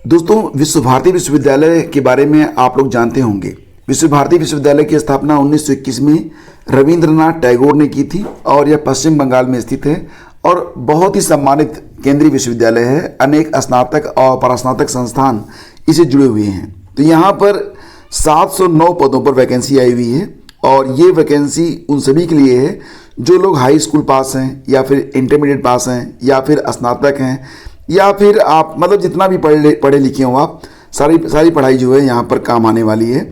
दोस्तों, विश्व भारती विश्वविद्यालय के बारे में आप लोग जानते होंगे। विश्व भारती विश्वविद्यालय की स्थापना 1921 में रविंद्रनाथ टैगोर ने की थी और यह पश्चिम बंगाल में स्थित है और बहुत ही सम्मानित केंद्रीय विश्वविद्यालय है। अनेक स्नातक और परास्नातक संस्थान इसे जुड़े हुए हैं। तो यहाँ पर 709 पदों पर वैकेंसी आई हुई है और ये वैकेंसी उन सभी के लिए है जो लोग हाई स्कूल पास हैं या फिर इंटरमीडिएट पास हैं या फिर स्नातक हैं या फिर आप मतलब जितना भी पढ़े लिखे हो आप, सारी पढ़ाई जो है यहाँ पर काम आने वाली है।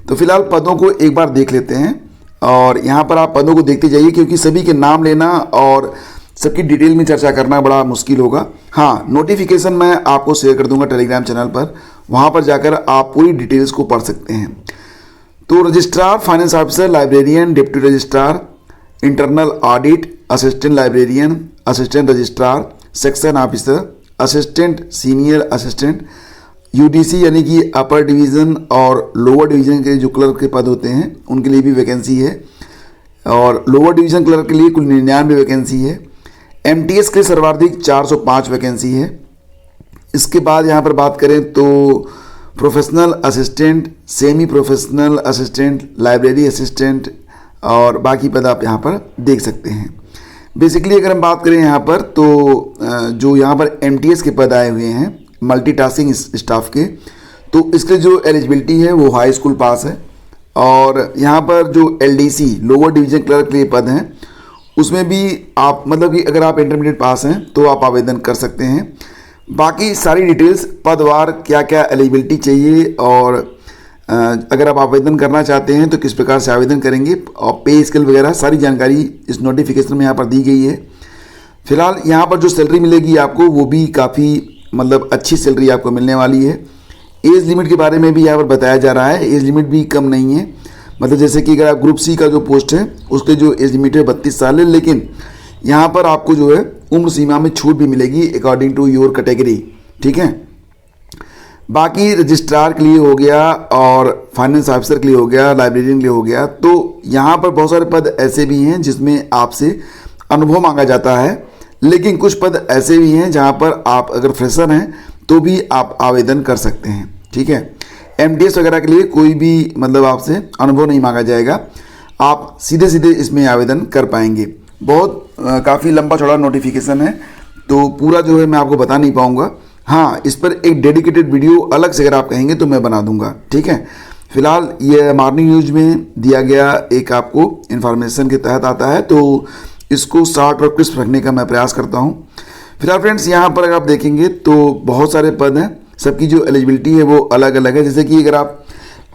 तो फिलहाल पदों को एक बार देख लेते हैं और यहाँ पर आप पदों को देखते जाइए, क्योंकि सभी के नाम लेना और सबकी डिटेल में चर्चा करना बड़ा मुश्किल होगा। हाँ, नोटिफिकेशन मैं आपको शेयर कर दूंगा टेलीग्राम चैनल पर, वहाँ पर जाकर आप पूरी डिटेल्स को पढ़ सकते हैं। तो registrar, finance officer, librarian, deputy registrar, internal audit, assistant librarian, assistant registrar, section officer, assistant, senior assistant, UDC यानी कि अपर डिवीज़न और लोअर डिवीज़न के जो क्लर्क के पद होते हैं उनके लिए भी वैकेंसी है और लोअर डिवीज़न क्लर्क के लिए कुल 99 वैकेंसी है। एमटीएस के लिए सर्वाधिक 405 वैकेंसी है। इसके बाद यहाँ पर बात करें तो professional assistant, semi professional assistant, library assistant और बाकी पद आप यहाँ पर देख सकते हैं। बेसिकली अगर हम बात करें यहाँ पर तो जो यहाँ पर एमटीएस के पद आए हुए हैं मल्टीटास्किंग स्टाफ के, तो इसके जो एलिजिबिलिटी है वो हाई स्कूल पास है। और यहाँ पर जो एलडीसी लोअर डिवीजन क्लर्क के लिए पद हैं उसमें भी आप मतलब कि अगर आप इंटरमीडिएट पास हैं तो आप आवेदन कर सकते हैं। बाकी सारी डिटेल्स पदवार क्या क्या एलिजिबिलिटी चाहिए और अगर आप आवेदन करना चाहते हैं तो किस प्रकार से आवेदन करेंगे और पे स्केल वगैरह सारी जानकारी इस नोटिफिकेशन में यहाँ पर दी गई है। फिलहाल यहाँ पर जो सैलरी मिलेगी आपको वो भी काफ़ी मतलब अच्छी सैलरी आपको मिलने वाली है। एज लिमिट के बारे में भी यहाँ पर बताया जा रहा है, एज लिमिट भी कम नहीं है। मतलब जैसे कि अगर आप ग्रुप सी का जो पोस्ट है उसके जो एज लिमिट है 32 साल है, लेकिन यहाँ पर आपको जो है उम्र सीमा में छूट भी मिलेगी अकॉर्डिंग टू योर कैटेगरी। ठीक है, बाकी रजिस्ट्रार के लिए हो गया और फाइनेंस ऑफिसर के लिए हो गया, लाइब्रेरियन के लिए हो गया। तो यहाँ पर बहुत सारे पद ऐसे भी हैं जिसमें आपसे अनुभव मांगा जाता है, लेकिन कुछ पद ऐसे भी हैं जहाँ पर आप अगर फ्रेशर हैं तो भी आप आवेदन कर सकते हैं। ठीक है, एमटीएस वगैरह के लिए कोई भी मतलब आपसे अनुभव नहीं मांगा जाएगा, आप सीधे सीधे इसमें आवेदन कर पाएंगे। बहुत काफ़ी लंबा चौड़ा नोटिफिकेशन है तो पूरा जो है मैं आपको बता नहीं पाऊँगा। हाँ, इस पर एक डेडिकेटेड वीडियो अलग से अगर आप कहेंगे तो मैं बना दूंगा। ठीक है, फिलहाल ये मॉर्निंग न्यूज में दिया गया एक आपको इन्फॉर्मेशन के तहत आता है, तो इसको शॉर्ट और क्रिस्प रखने का मैं प्रयास करता हूँ। फिलहाल फ्रेंड्स यहाँ पर अगर आप देखेंगे तो बहुत सारे पद हैं, सबकी जो एलिजिबिलिटी है वो अलग अलग है। जैसे कि अगर आप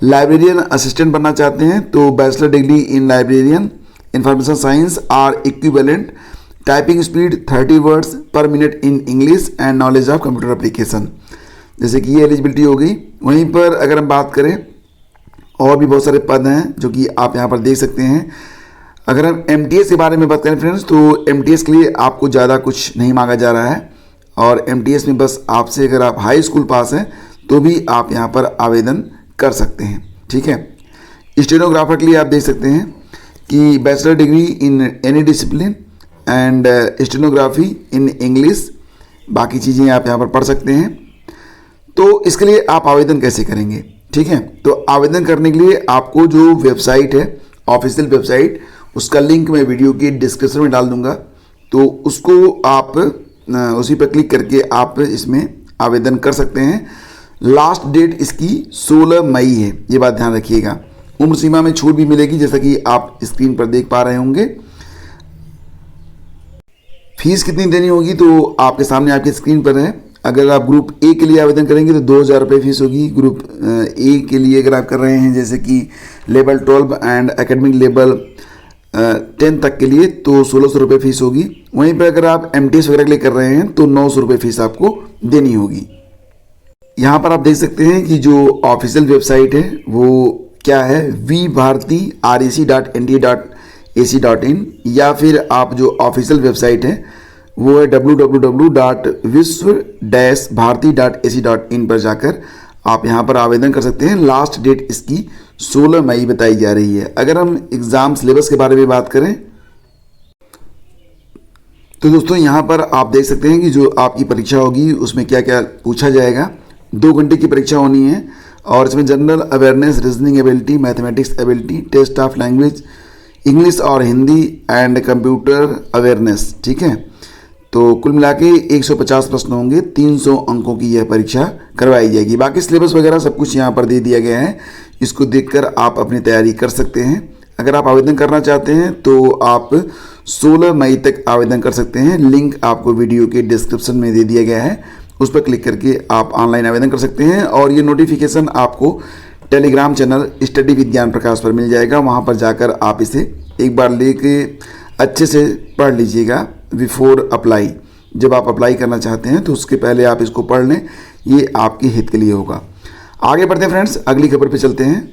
लाइब्रेरियन असिस्टेंट बनना चाहते हैं तो bachelor degree in librarian information science or equivalent, typing speed 30 words per minute in English and knowledge of computer application, जैसे कि ये एलिजिबिलिटी हो गई। वहीं पर अगर हम बात करें और भी बहुत सारे पद हैं जो कि आप यहाँ पर देख सकते हैं। अगर हम एमटीएस के बारे में बात करें फ्रेंड्स तो एमटीएस के लिए आपको ज़्यादा कुछ नहीं मांगा जा रहा है और एमटीएस में बस आपसे अगर आप हाई स्कूल पास हैं तो भी आप यहाँ पर आवेदन कर सकते हैं। ठीक है, स्टेनोग्राफर के लिए आप देख सकते हैं कि bachelor degree in any discipline and stenography in English, बाकी चीज़ें आप यहाँ पर पढ़ सकते हैं। तो इसके लिए आप आवेदन कैसे करेंगे? ठीक है, तो आवेदन करने के लिए आपको जो वेबसाइट है ऑफिशियल वेबसाइट, उसका लिंक मैं वीडियो की डिस्क्रिप्शन में डाल दूंगा, तो उसको आप उसी पर क्लिक करके आप इसमें आवेदन कर सकते हैं। लास्ट डेट इसकी 16 मई है, ये बात ध्यान रखिएगा। उम्र सीमा में छूट भी मिलेगी जैसा कि आप स्क्रीन पर देख पा रहे होंगे। फीस कितनी देनी होगी तो आपके सामने आपकी स्क्रीन पर है। अगर आप ग्रुप ए के लिए आवेदन करेंगे तो 2000 रुपये फीस होगी। ग्रुप ए के लिए अगर आप कर रहे हैं जैसे कि लेवल 12 एंड एकेडमिक लेवल 10 तक के लिए तो 1600 रुपये फीस होगी। वहीं पर अगर आप एमटीएस वगैरह के लिए कर रहे हैं तो 900 रुपये फीस आपको देनी होगी। यहाँ पर आप देख सकते हैं कि जो ऑफिशियल वेबसाइट है वो क्या है, vibharti.rec.nda.ac.in, या फिर आप जो ऑफिशियल वेबसाइट है वो है www.visv-bharti.ac.in पर जाकर आप यहाँ पर आवेदन कर सकते हैं। लास्ट डेट इसकी 16 मई बताई जा रही है। अगर हम एग्ज़ाम सिलेबस के बारे में बात करें तो दोस्तों यहाँ पर आप देख सकते हैं कि जो आपकी परीक्षा होगी उसमें क्या क्या पूछा जाएगा। 2 घंटे की परीक्षा होनी है और इसमें general awareness, reasoning ability, mathematics ability, test of language, English और हिंदी एंड कंप्यूटर अवेयरनेस। ठीक है, तो कुल मिला के 150 प्रश्न होंगे, 300 अंकों की यह परीक्षा करवाई जाएगी। बाकी सिलेबस वगैरह सब कुछ यहाँ पर दे दिया गया है, इसको देखकर आप अपनी तैयारी कर सकते हैं। अगर आप आवेदन करना चाहते हैं तो आप 16 मई तक आवेदन कर सकते हैं। लिंक आपको वीडियो के डिस्क्रिप्शन में दे दिया गया है, उस पर क्लिक करके आप ऑनलाइन आवेदन कर सकते हैं। और ये नोटिफिकेशन आपको टेलीग्राम चैनल स्टडी विज्ञान प्रकाश पर मिल जाएगा, वहाँ पर जाकर आप इसे एक बार लेके अच्छे से पढ़ लीजिएगा बिफोर अप्लाई। जब आप अप्लाई करना चाहते हैं तो उसके पहले आप इसको पढ़ लें, ये आपके हित के लिए होगा। आगे बढ़ते हैं फ्रेंड्स, अगली खबर पे चलते हैं।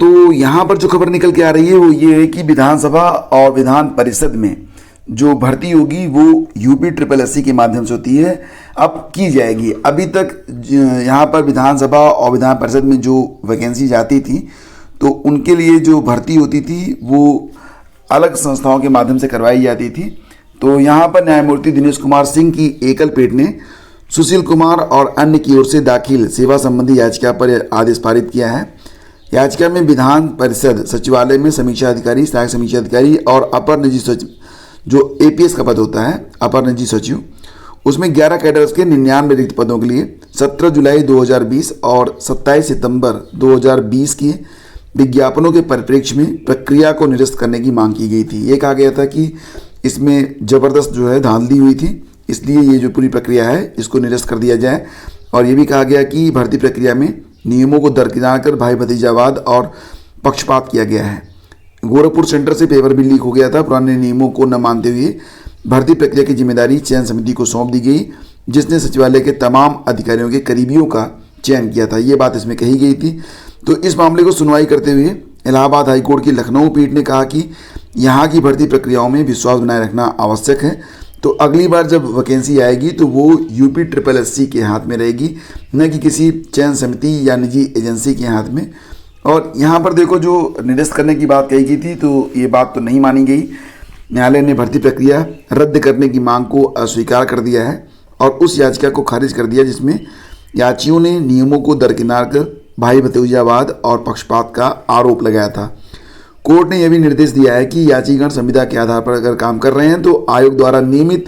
तो यहाँ पर जो खबर निकल के आ रही है वो ये है कि विधानसभा और विधान परिषद में जो भर्ती होगी वो UPSSC के माध्यम से होती है, अब की जाएगी। अभी तक यहाँ पर विधानसभा और विधान परिषद में जो वैकेंसी जाती थी तो उनके लिए जो भर्ती होती थी वो अलग संस्थाओं के माध्यम से करवाई जाती थी। तो यहाँ पर न्यायमूर्ति दिनेश कुमार सिंह की एकल पीठ ने सुशील कुमार और अन्य की ओर से दाखिल सेवा संबंधी याचिका पर आदेश पारित किया है। याचिका में विधान परिषद सचिवालय में समीक्षा अधिकारी, सहायक समीक्षा अधिकारी और अपर निजी सचिव, जो APS का पद होता है अपर निजी सचिव, उसमें 11 कैडर्स के 99 रिक्त पदों के लिए 17 जुलाई 2020 और 27 सितंबर 2020 के विज्ञापनों के परिप्रेक्ष्य में प्रक्रिया को निरस्त करने की मांग की गई थी। ये कहा गया था कि इसमें ज़बरदस्त जो है धांधली हुई थी, इसलिए ये जो पूरी प्रक्रिया है इसको निरस्त कर दिया जाए। और ये भी कहा गया कि भर्ती प्रक्रिया में नियमों को दरकिनार कर भाई भतीजावाद और पक्षपात किया गया है। गोरखपुर सेंटर से पेपर भी लीक हो गया था। पुराने नियमों को न मानते हुए भर्ती प्रक्रिया की जिम्मेदारी चयन समिति को सौंप दी गई, जिसने सचिवालय के तमाम अधिकारियों के करीबियों का चयन किया था। ये बात इसमें कही गई थी। तो इस मामले को सुनवाई करते हुए इलाहाबाद हाईकोर्ट की लखनऊ पीठ ने कहा कि यहाँ की भर्ती प्रक्रियाओं में विश्वास बनाए रखना आवश्यक है। तो अगली बार जब वैकेंसी आएगी तो वो UPSSC के हाथ में रहेगी, न कि किसी चयन समिति या निजी एजेंसी के हाथ में। और यहाँ पर देखो, जो निरस्त करने की बात कही गई थी तो ये बात तो नहीं मानी गई। न्यायालय ने भर्ती प्रक्रिया रद्द करने की मांग को अस्वीकार कर दिया है और उस याचिका को खारिज कर दिया जिसमें याचियों ने नियमों को दरकिनार कर भाई भतीजावाद और पक्षपात का आरोप लगाया था। कोर्ट ने यह भी निर्देश दिया है कि याचिकागण संविदा के आधार पर अगर काम कर रहे हैं तो आयोग द्वारा नियमित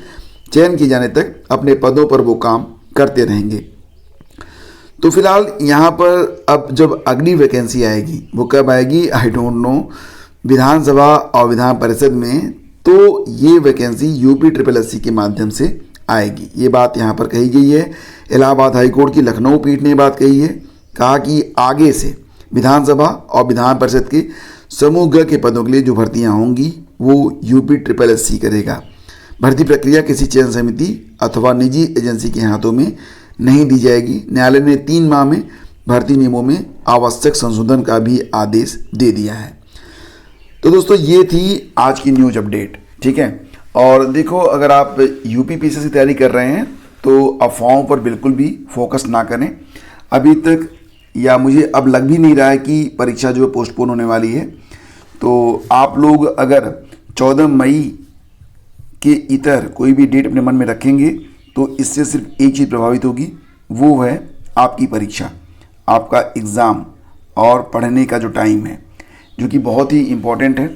चयन किए जाने तक अपने पदों पर वो काम करते रहेंगे। तो फिलहाल यहाँ पर अब जब अगली वैकेंसी आएगी वो कब आएगी आई डोंट नो, विधानसभा और विधान परिषद में, तो ये वैकेंसी UPSSC के माध्यम से आएगी। ये बात यहाँ पर कही गई है। इलाहाबाद हाईकोर्ट की लखनऊ पीठ ने बात कही है, कहा कि आगे से विधानसभा और विधान परिषद के समूह ग के पदों के लिए जो भर्तियां होंगी वो UPSSC करेगा। भर्ती प्रक्रिया किसी चयन समिति अथवा निजी एजेंसी के हाथों में नहीं दी जाएगी। न्यायालय ने 3 माह में भर्ती नियमों में आवश्यक संशोधन का भी आदेश दे दिया है। तो दोस्तों ये थी आज की न्यूज अपडेट, ठीक है। और देखो, अगर आप UPSSC की तैयारी कर रहे हैं तो अफवाहों पर बिल्कुल भी फोकस ना करें। अभी तक या मुझे अब लग भी नहीं रहा है कि परीक्षा जो है पोस्टपोन होने वाली है। तो आप लोग अगर 14 मई के इतर कोई भी डेट अपने मन में रखेंगे तो इससे सिर्फ एक चीज़ प्रभावित होगी, वो है आपकी परीक्षा, आपका एग्ज़ाम और पढ़ने का जो टाइम है, जो कि बहुत ही इम्पोर्टेंट है।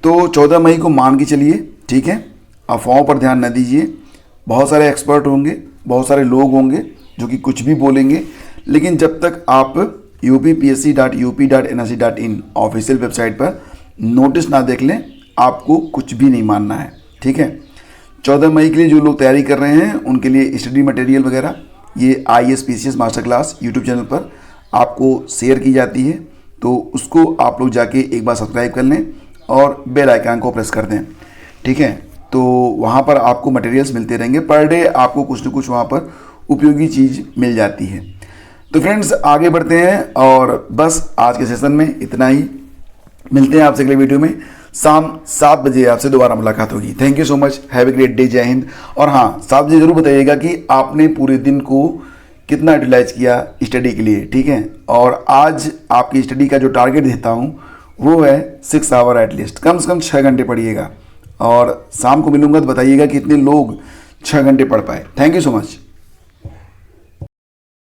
तो 14 मई को मान के चलिए, ठीक है। अफवाहों पर ध्यान न दीजिए। बहुत सारे एक्सपर्ट होंगे, बहुत सारे लोग होंगे जो कि कुछ भी बोलेंगे, लेकिन जब तक आप upsc.up.nrc.in ऑफिशियल वेबसाइट पर नोटिस ना देख लें, आपको कुछ भी नहीं मानना है, ठीक है। 14 मई के लिए जो लोग तैयारी कर रहे हैं उनके लिए स्टडी मटेरियल वगैरह ये IAS-PCS master class YouTube channel पर आपको शेयर की जाती है, तो उसको आप लोग जाके एक बार सब्सक्राइब कर लें और बेल आइकन को प्रेस कर दें, ठीक है। तो वहाँ पर आपको मटेरियल्स मिलते रहेंगे, पर डे आपको कुछ न कुछ वहाँ पर उपयोगी चीज़ मिल जाती है। तो फ्रेंड्स आगे बढ़ते हैं और बस आज के सेशन में इतना ही। मिलते हैं आपसे अगले वीडियो में शाम 7 बजे आपसे दोबारा मुलाकात होगी। Thank you so much, have a great day, जय हिंद। और हाँ, 7 बजे जरूर बताइएगा कि आपने पूरे दिन को कितना यूटिलाइज किया स्टडी के लिए, ठीक है। और आज आपकी स्टडी का जो टारगेट देता हूँ वो है 6 आवर एटलीस्ट, कम से कम 6 घंटे पढ़िएगा। और शाम को मिलूंगा तो बताइएगा कि इतने लोग 6 घंटे पढ़ पाए। Thank you so much.